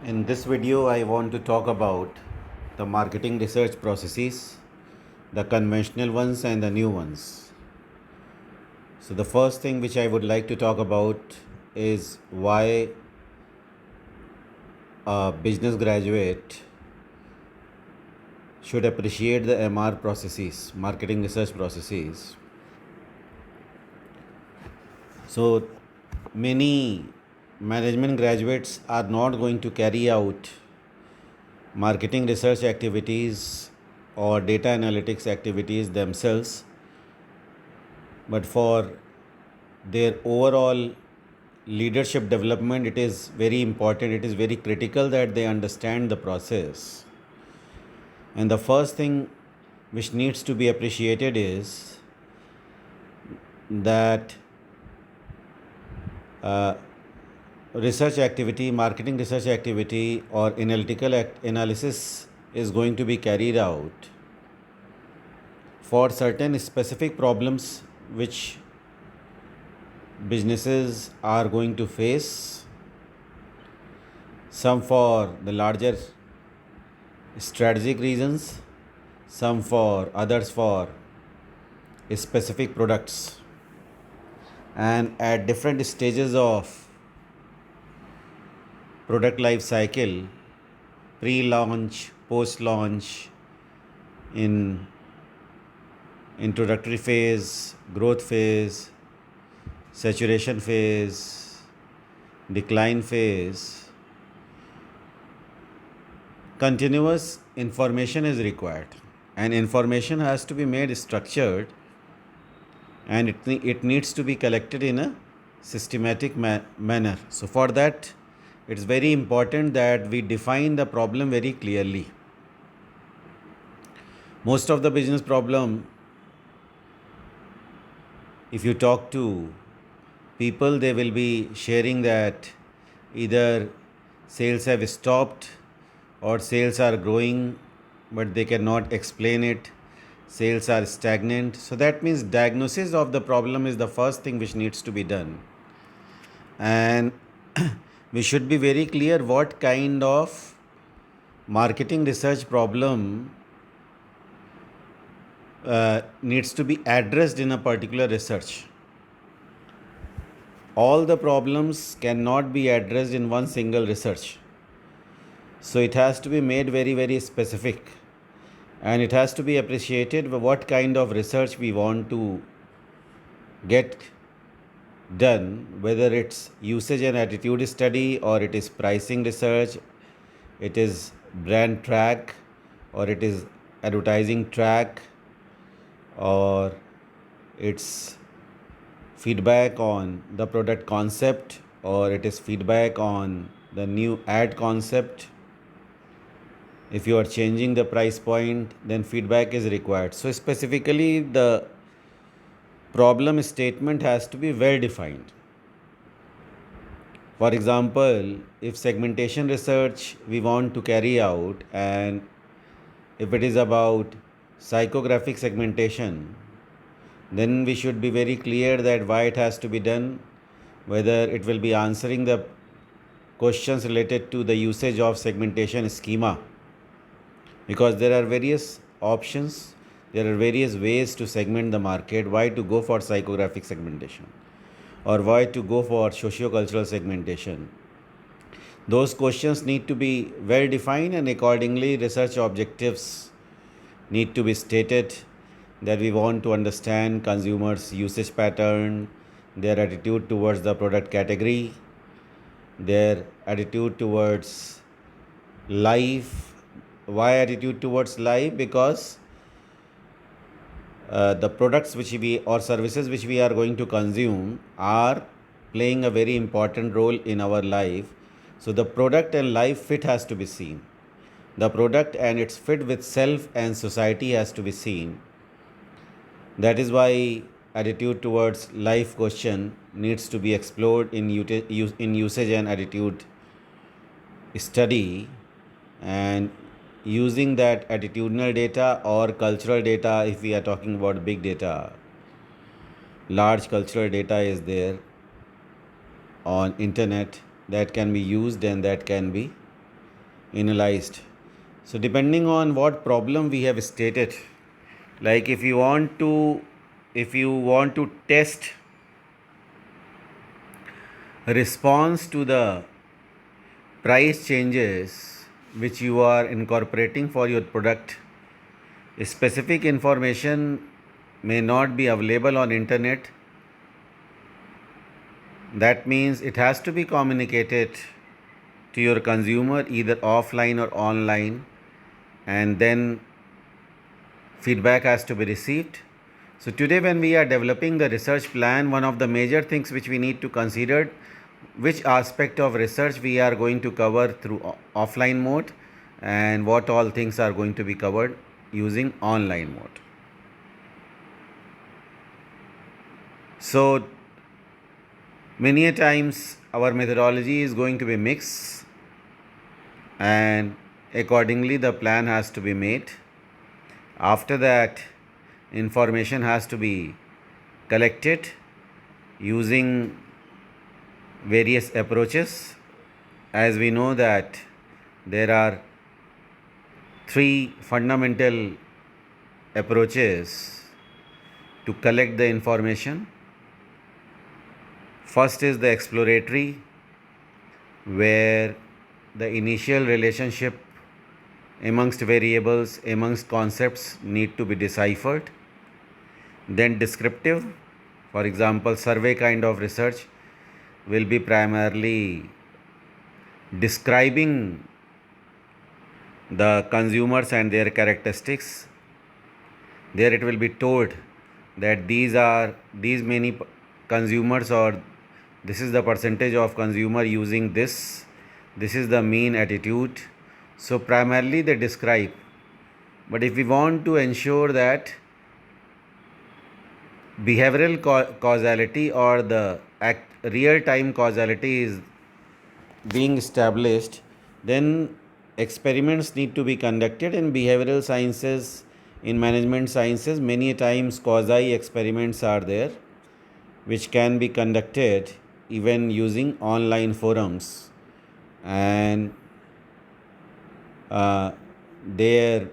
In this video, I want to talk about the marketing research processes, the conventional ones and the new ones. So, the first thing which I would like to talk about is why a business graduate should appreciate the MR processes, marketing research processes. So, many management graduates are not going to carry out marketing research activities or data analytics activities themselves, but for their overall leadership development, it is very important, it is very critical that they understand the process. And the first thing which needs to be appreciated is that uh, research activity, marketing research activity, or analytical analysis is going to be carried out for certain specific problems which businesses are going to face, some for the larger strategic reasons, some for others for specific products, and at different stages of product life cycle, pre-launch, post-launch, in introductory phase, growth phase, saturation phase, decline phase, continuous information is required, and information has to be made structured, and it needs to be collected in a systematic manner. So for that, it's very important that we define the problem very clearly. Most of the business problem, if you talk to people, they will be sharing that either sales have stopped or sales are growing, but they cannot explain it. Sales are stagnant. So that means diagnosis of the problem is the first thing which needs to be done. And we should be very clear what kind of marketing research problem needs to be addressed in a particular research. All the problems cannot be addressed in one single research. So it has to be made very, very specific, and it has to be appreciated what kind of research we want to get done, whether it's usage and attitude study, or it is pricing research, it is brand track, or it is advertising track, or it's feedback on the product concept, or it is feedback on the new ad concept. If you are changing the price point, then feedback is required. So specifically, the problem statement has to be well defined. For example, if segmentation research we want to carry out, and if it is about psychographic segmentation, then we should be very clear that why it has to be done, whether it will be answering the questions related to the usage of segmentation schema, because there are various options, there are various ways to segment the market. Why to go for psychographic segmentation, or why to go for socio-cultural segmentation? Those questions need to be well defined, and accordingly research objectives need to be stated, that we want to understand consumers' usage pattern, their attitude towards the product category, their attitude towards life. Why attitude towards life? Because the products which we or services which we are going to consume are playing a very important role in our life. So the product and life fit has to be seen. The product and its fit with self and society has to be seen. That is why attitude towards life question needs to be explored in usage and attitude study, and using that attitudinal data or cultural data. If we are talking about big data, large cultural data is there on internet that can be used and that can be analyzed. So depending on what problem we have stated, like if you want to test response to the price changes which you are incorporating for your product, specific information may not be available on internet. That means it has to be communicated to your consumer either offline or online, and then feedback has to be received. So today when we are developing the research plan, one of the major things which we need to consider, which aspect of research we are going to cover through offline mode, and what all things are going to be covered using online mode. So many a times our methodology is going to be mixed, and accordingly the plan has to be made. After that, information has to be collected using various approaches. As we know that there are three fundamental approaches to collect the information. First is the exploratory, where the initial relationship amongst variables, amongst concepts need to be deciphered. Then descriptive, for example, survey kind of research will be primarily describing the consumers and their characteristics. There it will be told that these many consumers, or this is the percentage of consumer using this is the mean attitude. So primarily they describe. But if we want to ensure that behavioral causality or the real time causality is being established, then experiments need to be conducted. In behavioral sciences, in management sciences, many times quasi experiments are there which can be conducted even using online forums, and they're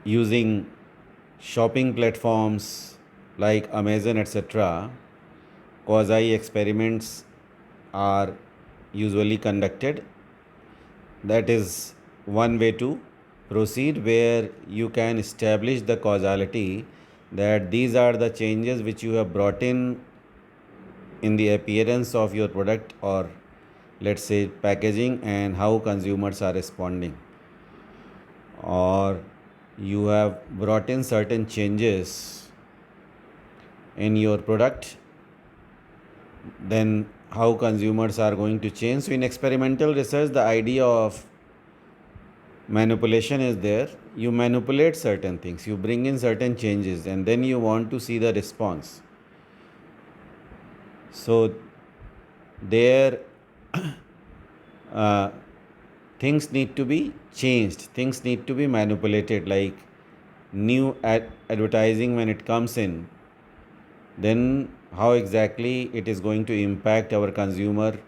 using shopping platforms like Amazon, etc. Quasi experiments are usually conducted. That is one way to proceed, where you can establish the causality that these are the changes which you have brought in the appearance of your product, or let's say packaging, and how consumers are responding. Or you have brought in certain changes in your product, then how consumers are going to change. So in experimental research, the idea of manipulation is there. You manipulate certain things, you bring in certain changes, and then you want to see the response. So there things need to be changed, things need to be manipulated, like new advertising when it comes in, then how exactly it is going to impact our consumer.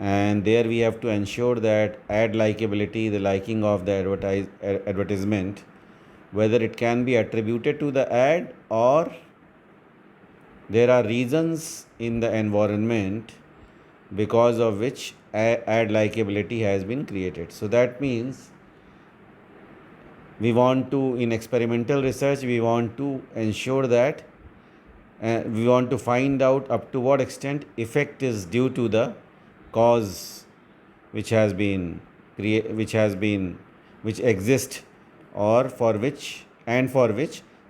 And there we have to ensure that ad likability, the liking of the advertisement, whether it can be attributed to the ad, or there are reasons in the environment because of which ad likability has been created. So that means we want to, in experimental research, we want to ensure that we want to find out up to what extent effect is due to the cause which has been which exists, or for which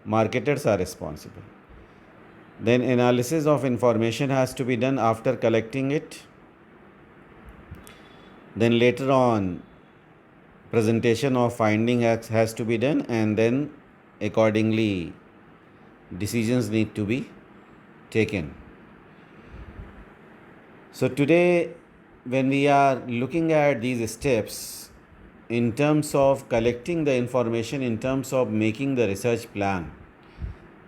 marketers are responsible. Then analysis of information has to be done after collecting it. Then later on, presentation of finding has to be done, and then accordingly decisions need to be taken. So today when we are looking at these steps in terms of collecting the information, in terms of making the research plan,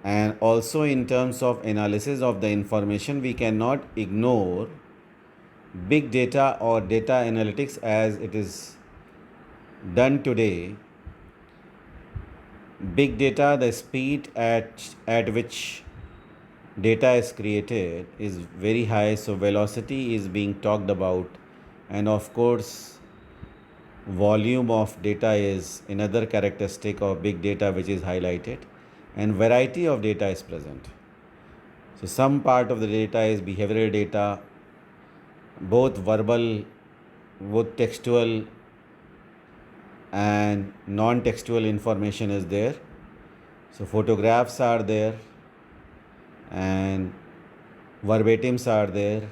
and also in terms of analysis of the information, we cannot ignore big data or data analytics as it is done today, big data, the speed at which data is created is very high, so velocity is being talked about, and of course volume of data is another characteristic of big data which is highlighted, and variety of data is present. So some part of the data is behavioral data, both verbal, both textual and non-textual information is there. So photographs are there and verbatims are there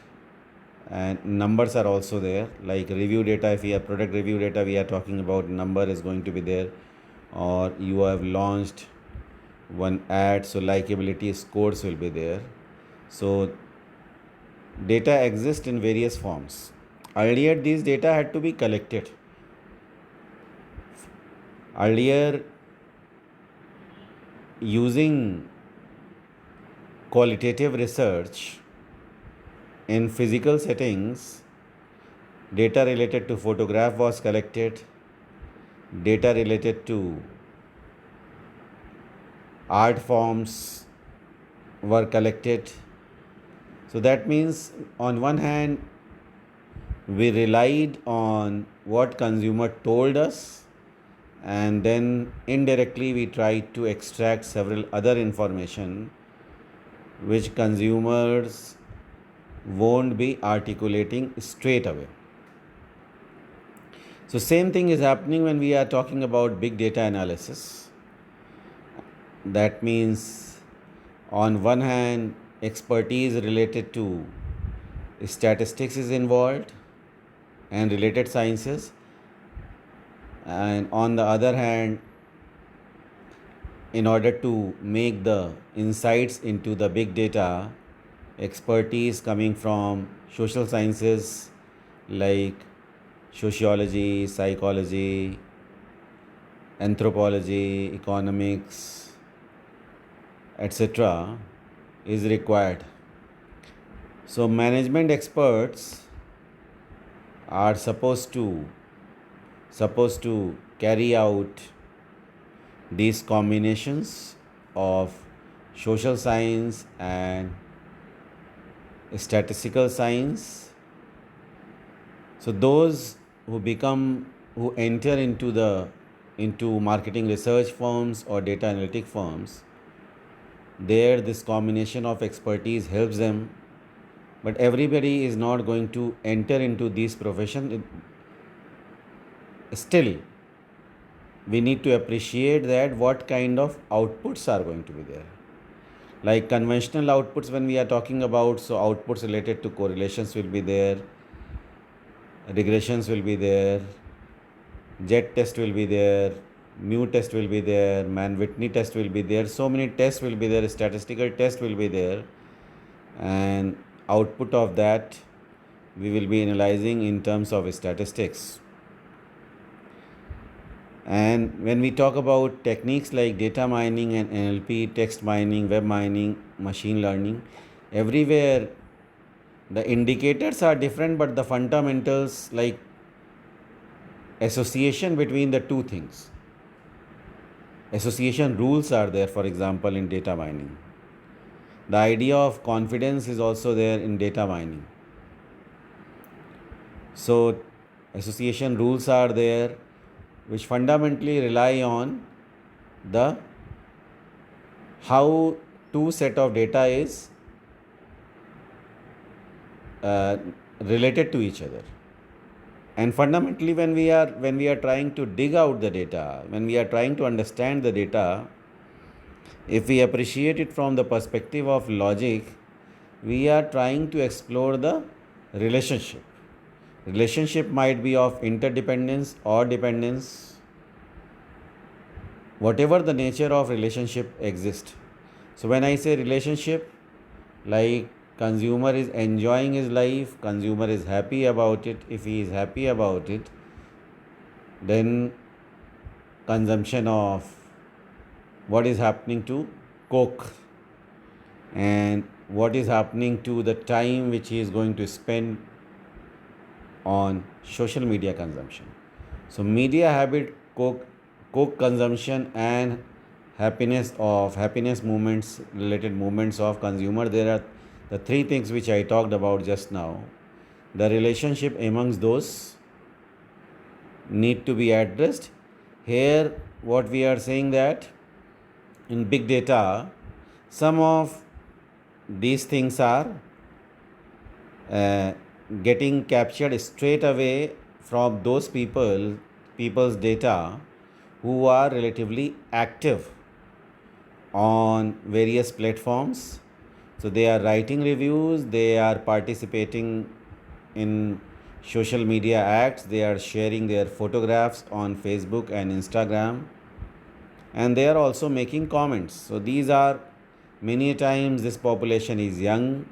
and numbers are also there, like review data. If we have product review data, we are talking about number is going to be there, or you have launched one ad, so likability scores will be there. So data exists in various forms. Earlier these data had to be collected. Earlier, using qualitative research in physical settings, data related to photograph was collected, data related to art forms were collected. So that means on one hand we relied on what consumer told us, and then indirectly we tried to extract several other information which consumers won't be articulating straight away. So same thing is happening when we are talking about big data analysis. That means on one hand expertise related to statistics is involved and related sciences, and on the other hand, in order to make the insights into the big data, expertise coming from social sciences like sociology, psychology, anthropology, economics, etc. is required. So management experts are supposed to carry out these combinations of social science and statistical science. So those who enter into marketing research firms or data analytic firms, there this combination of expertise helps them, but everybody is not going to enter into this profession. Still, we need to appreciate that what kind of outputs are going to be there. Like conventional outputs, when we are talking about, so outputs related to correlations will be there, regressions will be there, jet test will be there, mu test will be there, Mann-Whitney test will be there, so many tests will be there, statistical test will be there, and output of that we will be analyzing in terms of statistics. And when we talk about techniques like data mining and NLP, text mining, web mining, machine learning, everywhere the indicators are different, but the fundamentals like association between the two things, association rules are there. For example, in data mining, the idea of confidence is also there in data mining. So association rules are there which fundamentally rely on the how two set of data is related to each other. And fundamentally, when we are trying to dig out the data, when we are trying to understand the data, if we appreciate it from the perspective of logic, we are trying to explore the relationship. Relationship might be of interdependence or dependence, whatever the nature of relationship exists. So when I say relationship, like consumer is enjoying his life, consumer is happy about it. If he is happy about it, then consumption of what is happening to Coke and what is happening to the time which he is going to spend on social media consumption. So media habit, coke consumption, and happiness movements, related movements of consumer. There are the three things which I talked about just now. The relationship amongst those need to be addressed. Here, what we are saying that in big data, some of these things are uh, getting captured straight away from those people's data who are relatively active on various platforms. So they are writing reviews, they are participating in social media acts, they are sharing their photographs on Facebook and Instagram, and they are also making comments. So these are, many times this population is young,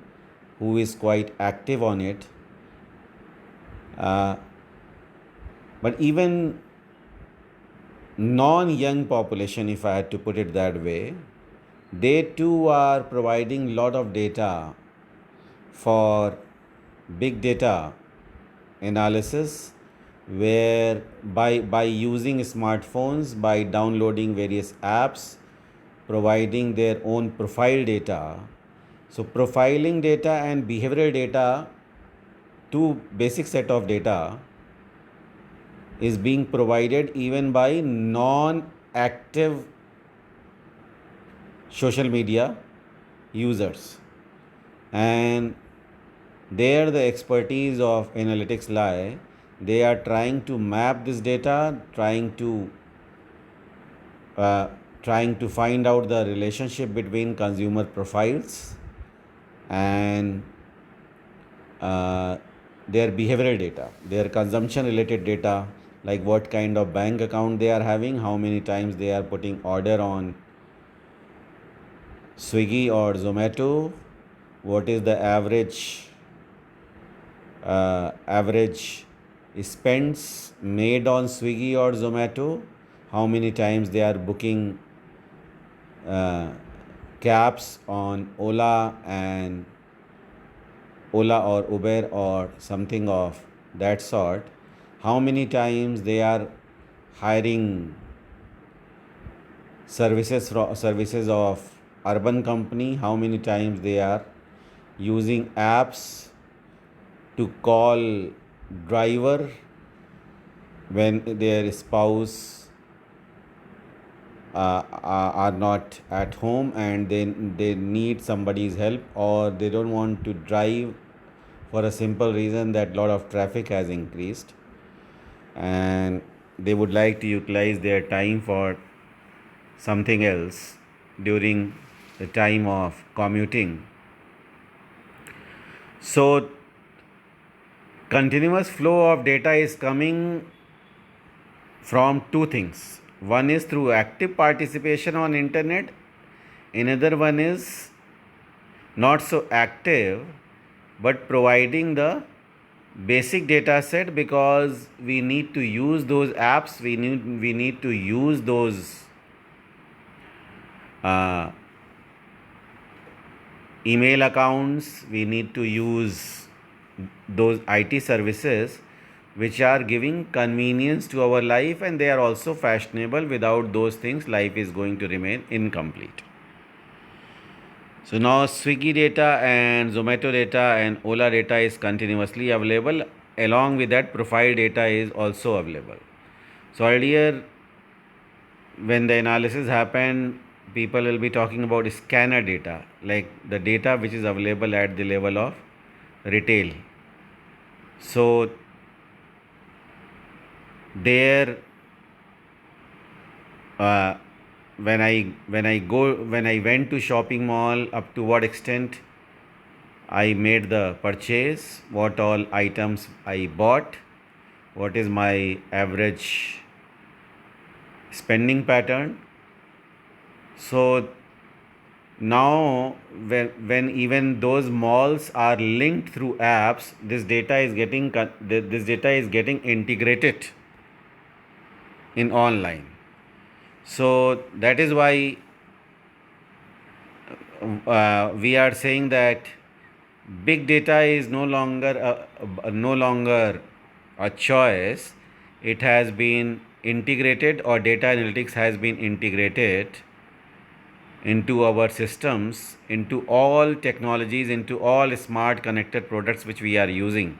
who is quite active on it. Uh, but even non-young population, if I had to put it that way, they too are providing lot of data for big data analysis, where by using smartphones, by downloading various apps, providing their own profile data. So profiling data and behavioral data, two basic set of data, is being provided even by non-active social media users. And there the expertise of analytics lie. They are trying to map this data, uh, trying to find out the relationship between consumer profiles and uh, their behavioral data, their consumption related data, like what kind of bank account they are having, how many times they are putting order on Swiggy or Zomato, what is the average spends made on Swiggy or Zomato, how many times they are booking uh, cabs on Ola or Uber or something of that sort, how many times they are hiring services of urban company, how many times they are using apps to call driver when their spouse are not at home and they need somebody's help, or they don't want to drive for a simple reason that lot of traffic has increased and they would like to utilize their time for something else during the time of commuting. So continuous flow of data is coming from two things. One is through active participation on internet, another one is not so active but providing the basic data set, because we need to use those apps, we need to use those uh, email accounts, we need to use those IT services which are giving convenience to our life, and they are also fashionable. Without those things, life is going to remain incomplete. So now Swiggy data and Zomato data and Ola data is continuously available. Along with that, profile data is also available. So earlier, when the analysis happened, people will be talking about scanner data, like the data which is available at the level of retail. So there, uh, when I went to shopping mall, up to what extent I made the purchase, what all items I bought, what is my average spending pattern. So now when even those malls are linked through apps, this data is getting integrated in online. So that is why we are saying that big data is no longer a choice, it has been integrated, or data analytics has been integrated into our systems, into all technologies, into all smart connected products which we are using,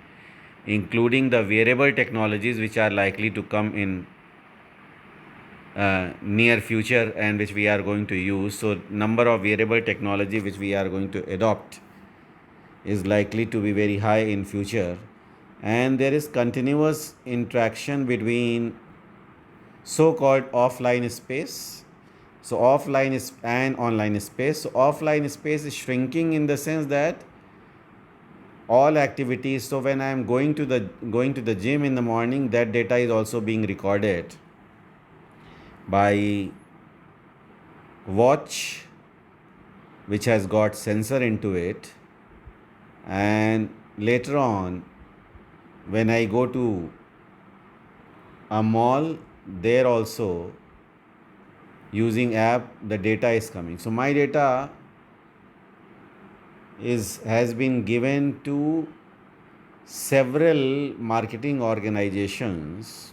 including the wearable technologies which are likely to come in near future and which we are going to use. So number of wearable technology which we are going to adopt is likely to be very high in future, and there is continuous interaction between so-called offline space, so offline is and online space. So offline space is shrinking in the sense that all activities, so when I am going to the gym in the morning, that data is also being recorded by watch which has got sensor into it, and later on when I go to a mall, there also using app the data is coming. So my data has been given to several marketing organizations,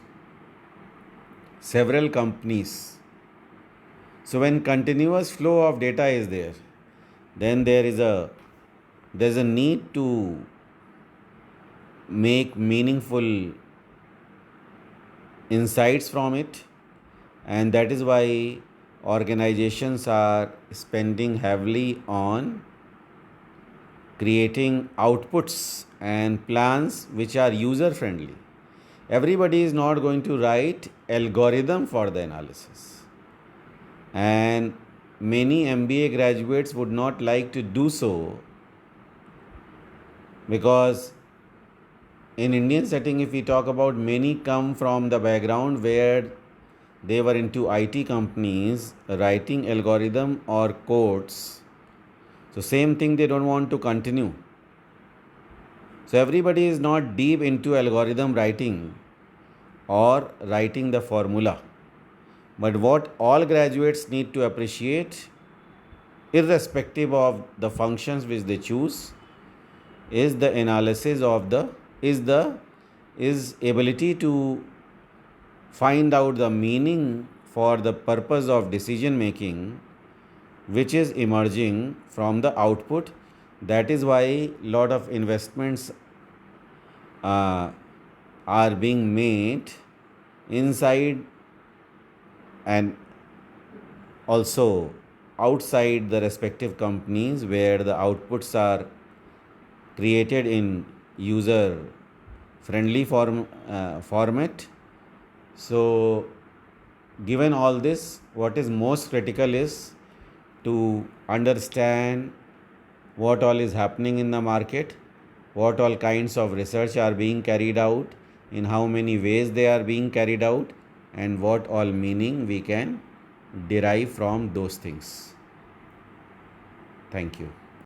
several companies. So when continuous flow of data is there, then there's a need to make meaningful insights from it, and that is why organizations are spending heavily on creating outputs and plans which are user friendly. Everybody is not going to write algorithm for the analysis, and many MBA graduates would not like to do so, because in Indian setting, if we talk about, many come from the background where they were into IT companies writing algorithm or codes. So same thing they don't want to continue. So everybody is not deep into algorithm writing or writing the formula. But what all graduates need to appreciate, irrespective of the functions which they choose, is the analysis of the is ability to find out the meaning for the purpose of decision making which is emerging from the output. That is why lot of investments are being made inside and also outside the respective companies, where the outputs are created in user friendly format. So given all this, what is most critical is to understand what all is happening in the market, what all kinds of research are being carried out, in how many ways they are being carried out, and what all meaning we can derive from those things. Thank you.